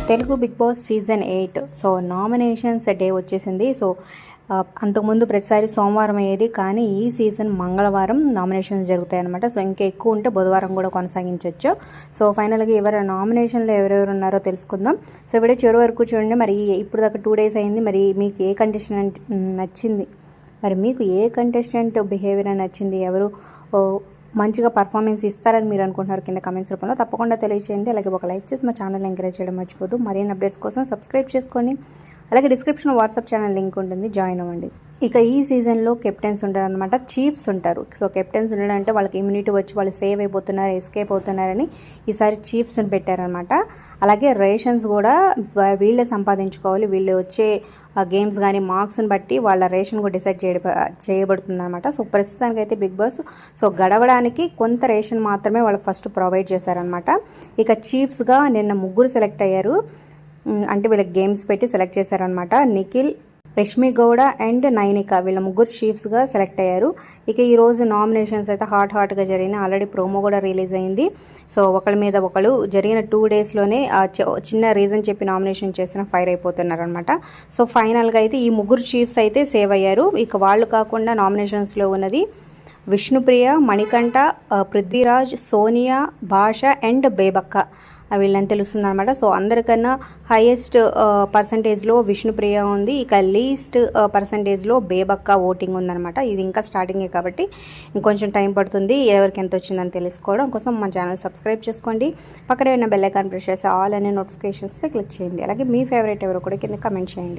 Telugu Bigg Boss season 8 so nominations day వచ్చేసింది. So అంతకుముందు ప్రతిసారి సోమవారం అయ్యేది, కానీ ఈ సీజన్ మంగళవారం నామినేషన్స్ జరుగుతాయి అనమాట. సో ఇంకా ఎక్కువ ఉంటే బుధవారం కూడా కొనసాగించవచ్చు. సో ఫైనల్గా నామినేషన్లో ఎవరెవరు ఉన్నారో తెలుసుకుందాం. సో వీడియో చివరి వరకు చూడండి. మరి ఇప్పుడు దాకా 2 days అయింది. మరి మీకు ఏ కంటెస్టెంట్ నచ్చింది, మరి మీకు ఏ కంటెస్టెంట్ బిహేవియర్ నచ్చింది, ఎవరు మంచిగా పర్ఫార్మెన్స్ ఇస్తారని మీరు అనుకుంటున్నారు కింద కమెంట్స్ రూపంలో తప్పకుండా తెలియజేయండి. అలాగే ఒక లైక్ చేసి మా ఛానల్ ఎంకరేజ్ చేయడం మర్చిపోదు. మరిన్ని అప్డేట్స్ కోసం సబ్స్క్రైబ్ చేసుకొని అలాగే డిస్క్రిప్షన్లో వాట్సాప్ ఛానల్ లింక్ ఉంటుంది, జాయిన్ అవ్వండి. ఇక ఈ సీజన్లో కెప్టెన్స్ ఉంటారు అనమాట, చీఫ్స్ ఉంటారు. సో కెప్టెన్స్ ఉండడం అంటే వాళ్ళకి ఇమ్యూనిటీ వచ్చి వాళ్ళు సేవ్ అయిపోతున్నారు, ఎస్కేప్ అవుతున్నారని ఈసారి చీఫ్స్ని పెట్టారనమాట. అలాగే రేషన్స్ కూడా వీళ్ళే సంపాదించుకోవాలి. వీళ్ళు వచ్చే గేమ్స్ కానీ మార్క్స్ని బట్టి వాళ్ళ రేషన్ కూడా డిసైడ్ చేయబడుతుంది అనమాట. సో ప్రస్తుతానికి అయితే బిగ్ బాస్ సో గడవడానికి కొంత రేషన్ మాత్రమే వాళ్ళకి ఫస్ట్ ప్రొవైడ్ చేశారనమాట. ఇక చీఫ్స్గా నిన్న 3 సెలెక్ట్ అయ్యారు. అంటే వీళ్ళకి గేమ్స్ పెట్టి సెలెక్ట్ చేశారనమాట. నిఖిల్, రష్మి గౌడ అండ్ నైనిక వీళ్ళ 3 చీఫ్స్గా సెలెక్ట్ అయ్యారు. ఇక ఈరోజు నామినేషన్స్ అయితే హాట్గా జరిగినాయి. ఆల్రెడీ ప్రోమో కూడా రిలీజ్ అయింది. సో ఒకళ్ళ మీద ఒకళ్ళు జరిగిన 2 daysలోనే చిన్న రీజన్ చెప్పి నామినేషన్ చేసిన ఫైర్ అయిపోతున్నారనమాట. సో ఫైనల్గా అయితే ఈ 3 చీఫ్స్ అయితే సేవ్ అయ్యారు. ఇక వాళ్ళు కాకుండా నామినేషన్స్లో ఉన్నది విష్ణుప్రియ, మణికంఠ, పృథ్వీరాజ్, సోనియా, భాష అండ్ బేబక్క వీళ్ళని తెలుస్తుంది అనమాట. సో అందరికన్నా హైయెస్ట్ పర్సంటేజ్లో విష్ణుప్రియ ఉంది. ఇక లీస్ట్ పర్సంటేజ్లో బేబక్క ఓటింగ్ ఉందన్నమాట. ఇది ఇంకా స్టార్టింగే కాబట్టి ఇంకొంచెం టైం పడుతుంది ఎవరికి ఎంత వచ్చిందని తెలుసుకోవడం కోసం మా ఛానల్ సబ్స్క్రైబ్ చేసుకోండి. పక్కనే ఉన్న బెల్ ఐకాన్ ప్రెస్ చేసి ఆల్ అనే నోటిఫికేషన్స్పై క్లిక్ చేయండి. అలాగే మీ ఫేవరెట్ ఎవరో కూడా కింద కమెంట్ చేయండి.